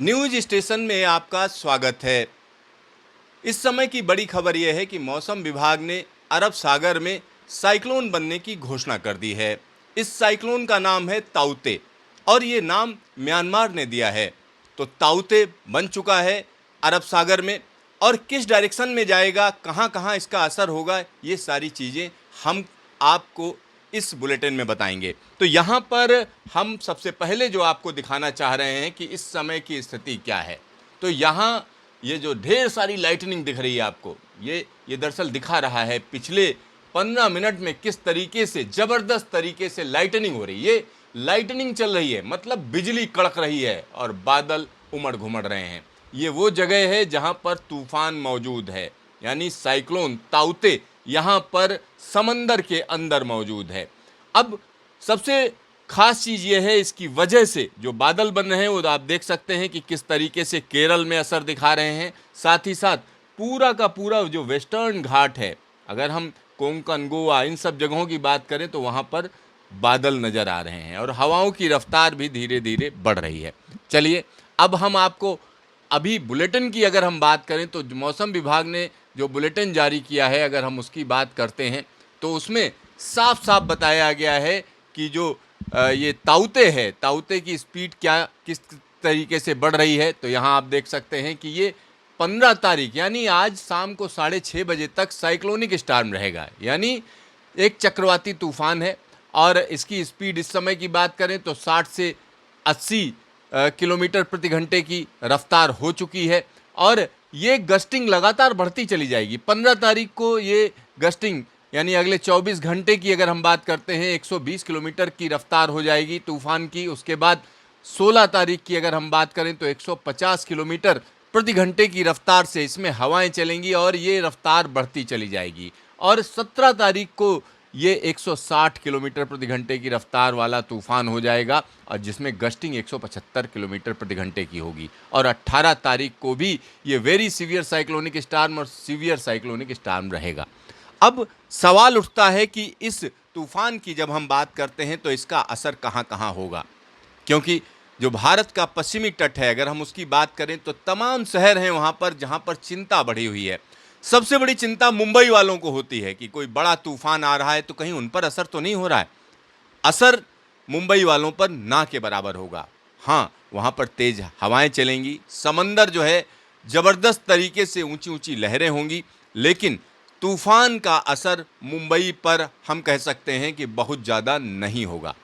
News station में आपका स्वागत है। इस समय की बड़ी खबर यह है कि मौसम विभाग ने अरब सागर में साइक्लोन बनने की घोषणा कर दी है। इस साइक्लोन का नाम है ताउते और ये नाम म्यांमार ने दिया है। तो ताउते बन चुका है अरब सागर में और किस डायरेक्शन में जाएगा, कहां कहां इसका असर होगा, ये सारी चीज़ें हम आपको इस बुलेटिन में बताएंगे। तो यहाँ पर हम सबसे पहले जो आपको दिखाना चाह रहे हैं कि इस समय की स्थिति क्या है। तो यहाँ ये जो ढेर सारी लाइटनिंग दिख रही है आपको, ये दरअसल दिखा रहा है पिछले 15 मिनट में किस तरीके से ज़बरदस्त तरीके से लाइटनिंग हो रही है। ये लाइटनिंग चल रही है मतलब बिजली कड़क रही है और बादल उमड़ घुमड़ रहे हैं। ये वो जगह है जहाँ पर तूफान मौजूद है, यानी साइक्लोन ताउते यहाँ पर समंदर के अंदर मौजूद है। अब सबसे खास चीज़ ये है, इसकी वजह से जो बादल बन रहे हैं वो आप देख सकते हैं कि किस तरीके से केरल में असर दिखा रहे हैं। साथ ही साथ पूरा का पूरा जो वेस्टर्न घाट है, अगर हम कोंकण, गोवा, इन सब जगहों की बात करें तो वहाँ पर बादल नज़र आ रहे हैं और हवाओं की रफ्तार भी धीरे धीरे बढ़ रही है। चलिए अब हम आपको अभी बुलेटिन की अगर हम बात करें तो मौसम विभाग ने जो बुलेटिन जारी किया है, अगर हम उसकी बात करते हैं तो उसमें साफ साफ बताया गया है कि जो ये ताउते है, ताउते की स्पीड किस तरीके से बढ़ रही है। तो यहाँ आप देख सकते हैं कि ये 15 तारीख यानी आज शाम को 6:30 बजे तक साइक्लोनिक स्टॉर्म रहेगा, यानी एक चक्रवाती तूफान है। और इसकी स्पीड इस समय की बात करें तो 60 से 80 किलोमीटर प्रति घंटे की रफ्तार हो चुकी है और ये गस्टिंग लगातार बढ़ती चली जाएगी। 15 तारीख को ये गस्टिंग यानी अगले 24 घंटे की अगर हम बात करते हैं 120 किलोमीटर की रफ्तार हो जाएगी तूफान की। उसके बाद 16 तारीख की अगर हम बात करें तो 150 किलोमीटर प्रति घंटे की रफ्तार से इसमें हवाएं चलेंगी और ये रफ्तार बढ़ती चली जाएगी। और 17 तारीख को ये 160 किलोमीटर प्रति घंटे की रफ्तार वाला तूफान हो जाएगा और जिसमें गस्टिंग 175 किलोमीटर प्रति घंटे की होगी। और 18 तारीख को भी ये वेरी सीवियर साइक्लोनिक स्टॉर्म और सीवियर साइक्लोनिक स्टॉर्म रहेगा। अब सवाल उठता है कि इस तूफान की जब हम बात करते हैं तो इसका असर कहाँ कहाँ होगा, क्योंकि जो भारत का पश्चिमी तट है अगर हम उसकी बात करें तो तमाम शहर हैं वहाँ पर जहाँ पर चिंता बढ़ी हुई है। सबसे बड़ी चिंता मुंबई वालों को होती है कि कोई बड़ा तूफान आ रहा है तो कहीं उन पर असर तो नहीं हो रहा है। असर मुंबई वालों पर ना के बराबर होगा। हाँ, वहाँ पर तेज हवाएं चलेंगी, समंदर जो है ज़बरदस्त तरीके से ऊंची ऊंची लहरें होंगी, लेकिन तूफान का असर मुंबई पर हम कह सकते हैं कि बहुत ज़्यादा नहीं होगा।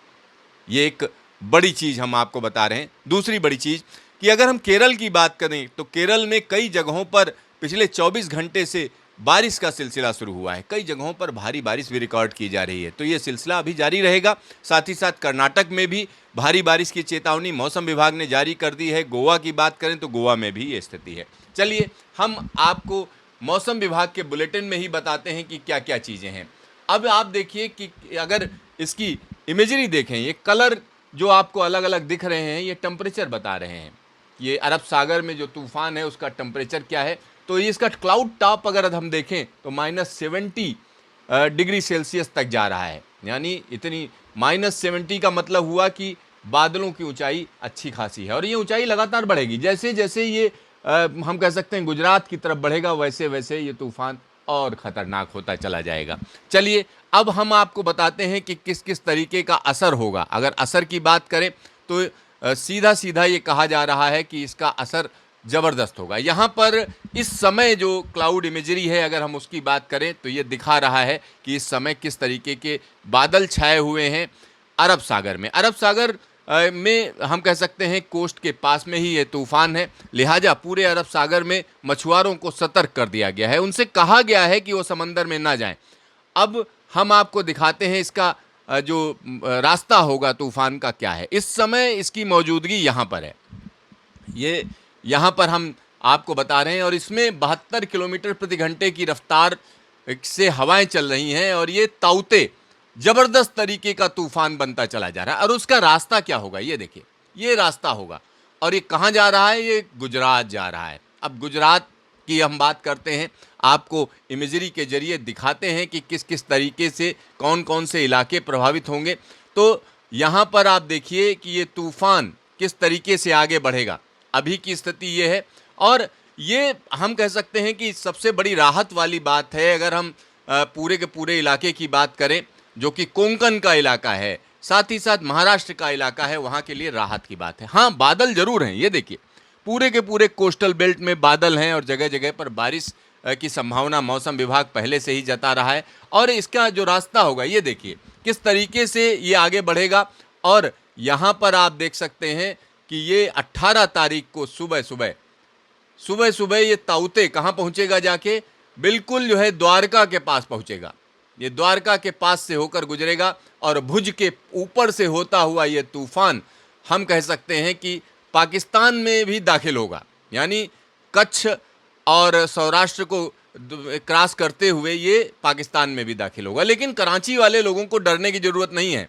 ये एक बड़ी चीज़ हम आपको बता रहे हैं। दूसरी बड़ी चीज़ कि अगर हम केरल की बात करें तो केरल में कई जगहों पर पिछले 24 घंटे से बारिश का सिलसिला शुरू हुआ है। कई जगहों पर भारी बारिश भी रिकॉर्ड की जा रही है, तो ये सिलसिला अभी जारी रहेगा। साथ ही साथ कर्नाटक में भी भारी बारिश की चेतावनी मौसम विभाग ने जारी कर दी है। गोवा की बात करें तो गोवा में भी ये स्थिति है। चलिए हम आपको मौसम विभाग के बुलेटिन में ही बताते हैं कि क्या क्या चीज़ें हैं। अब आप देखिए कि अगर इसकी इमेजरी देखें, ये कलर जो आपको अलग अलग दिख रहे हैं ये टेम्परेचर बता रहे हैं। ये अरब सागर में जो तूफान है उसका टेम्परेचर क्या है, तो ये इसका क्लाउड टॉप अगर हम देखें तो -70 डिग्री सेल्सियस तक जा रहा है। यानी इतनी -70 का मतलब हुआ कि बादलों की ऊंचाई अच्छी खासी है और ये ऊंचाई लगातार बढ़ेगी। जैसे जैसे ये हम कह सकते हैं गुजरात की तरफ बढ़ेगा वैसे वैसे ये तूफान और ख़तरनाक होता चला जाएगा। चलिए अब हम आपको बताते हैं कि किस किस तरीके का असर होगा। अगर असर की बात करें तो सीधा सीधा ये कहा जा रहा है कि इसका असर ज़बरदस्त होगा। यहाँ पर इस समय जो क्लाउड इमेजरी है अगर हम उसकी बात करें तो ये दिखा रहा है कि इस समय किस तरीके के बादल छाए हुए हैं अरब सागर में। अरब सागर में हम कह सकते हैं कोस्ट के पास में ही ये तूफ़ान है, लिहाजा पूरे अरब सागर में मछुआरों को सतर्क कर दिया गया है। उनसे कहा गया है कि वो समंदर में ना जाएं। अब हम आपको दिखाते हैं इसका जो रास्ता होगा तूफ़ान का क्या है। इस समय इसकी मौजूदगी यहाँ पर है, ये यहाँ पर हम आपको बता रहे हैं और इसमें 72 किलोमीटर प्रति घंटे की रफ्तार से हवाएं चल रही हैं और ये ताउते ज़बरदस्त तरीके का तूफान बनता चला जा रहा है। और उसका रास्ता क्या होगा, ये देखिए, ये रास्ता होगा और ये कहाँ जा रहा है, ये गुजरात जा रहा है। अब गुजरात की हम बात करते हैं, आपको इमेजरी के जरिए दिखाते हैं कि किस किस तरीके से कौन कौन से इलाके प्रभावित होंगे। तो यहाँ पर आप देखिए कि ये तूफ़ान किस तरीके से आगे बढ़ेगा। अभी की स्थिति ये है। और ये हम कह सकते हैं कि सबसे बड़ी राहत वाली बात है अगर हम पूरे के पूरे इलाके की बात करें, जो कि कोंकण का इलाका है, साथ ही साथ महाराष्ट्र का इलाका है, वहाँ के लिए राहत की बात है। हाँ, बादल जरूर हैं, ये देखिए पूरे के पूरे कोस्टल बेल्ट में बादल हैं और जगह जगह पर बारिश की संभावना मौसम विभाग पहले से ही जता रहा है। और इसका जो रास्ता होगा, ये देखिए किस तरीके से ये आगे बढ़ेगा। और यहाँ पर आप देख सकते हैं कि ये 18 तारीख को सुबह सुबह ये ताउते कहाँ पहुँचेगा जाके, बिल्कुल जो है द्वारका के पास पहुँचेगा। ये द्वारका के पास से होकर गुजरेगा और भुज के ऊपर से होता हुआ ये तूफान हम कह सकते हैं कि पाकिस्तान में भी दाखिल होगा, यानी कच्छ और सौराष्ट्र को क्रॉस करते हुए ये पाकिस्तान में भी दाखिल होगा। लेकिन कराची वाले लोगों को डरने की ज़रूरत नहीं है।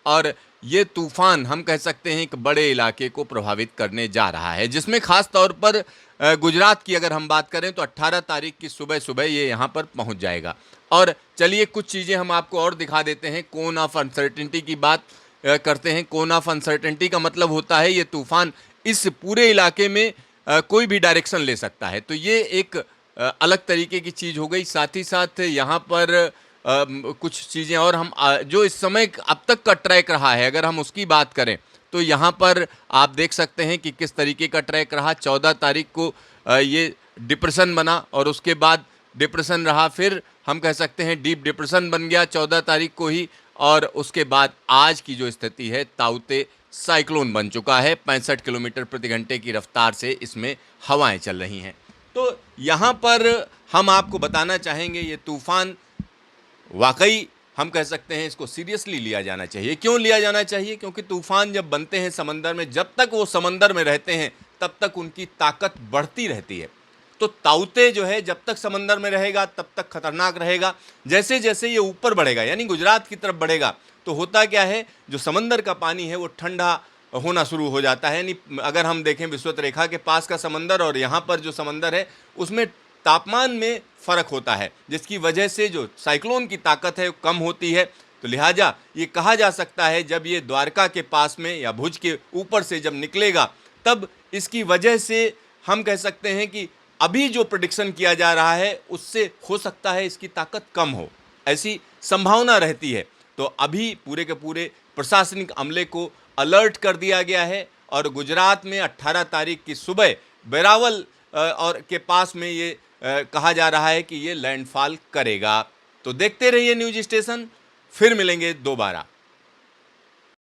और ये तूफान हम कह सकते हैं एक बड़े इलाके को प्रभावित करने जा रहा है, जिसमें खास तौर पर गुजरात की अगर हम बात करें तो 18 तारीख की सुबह ये यहाँ पर पहुँच जाएगा। और चलिए कुछ चीज़ें हम आपको और दिखा देते हैं। कोन ऑफ अनसर्टेनिटी की बात करते हैं। कोन ऑफ अनसर्टेनिटी का मतलब होता है ये तूफान इस पूरे इलाके में कोई भी डायरेक्शन ले सकता है, तो ये एक अलग तरीके की चीज़ हो गई। साथ ही साथ यहाँ पर कुछ चीज़ें और हम जो इस समय अब तक का ट्रैक रहा है, अगर हम उसकी बात करें तो यहाँ पर आप देख सकते हैं कि किस तरीके का ट्रैक रहा। 14 तारीख को ये डिप्रेशन बना और उसके बाद डिप्रेशन रहा, फिर हम कह सकते हैं डीप डिप्रेशन बन गया 14 तारीख को ही, और उसके बाद आज की जो स्थिति है ताउते साइक्लोन बन चुका है। 65 किलोमीटर प्रति घंटे की रफ्तार से इसमें हवाएं चल रही हैं। तो यहाँ पर हम आपको बताना चाहेंगे ये तूफ़ान वाकई हम कह सकते हैं इसको सीरियसली लिया जाना चाहिए। क्यों लिया जाना चाहिए? क्योंकि तूफ़ान जब बनते हैं समंदर में, जब तक वो समंदर में रहते हैं तब तक उनकी ताकत बढ़ती रहती है। तो ताउते जो है जब तक समंदर में रहेगा तब तक खतरनाक रहेगा। जैसे जैसे ये ऊपर बढ़ेगा, यानी गुजरात की तरफ बढ़ेगा, तो होता क्या है, जो समंदर का पानी है वो ठंडा होना शुरू हो जाता है। यानी अगर हम देखें विषुवत रेखा के पास का समंदर और यहाँ पर जो समंदर है उसमें तापमान में फ़र्क होता है, जिसकी वजह से जो साइक्लोन की ताकत है वो कम होती है। तो लिहाजा ये कहा जा सकता है जब ये द्वारका के पास में या भुज के ऊपर से जब निकलेगा, तब इसकी वजह से हम कह सकते हैं कि अभी जो प्रेडिक्शन किया जा रहा है उससे हो सकता है इसकी ताकत कम हो, ऐसी संभावना रहती है। तो अभी पूरे के पूरे प्रशासनिक अमले को अलर्ट कर दिया गया है और गुजरात में 18 तारीख की सुबह वेरावल और के पास में ये कहा जा रहा है कि ये लैंडफॉल करेगा। तो देखते रहिए न्यूज़ स्टेशन, फिर मिलेंगे दोबारा।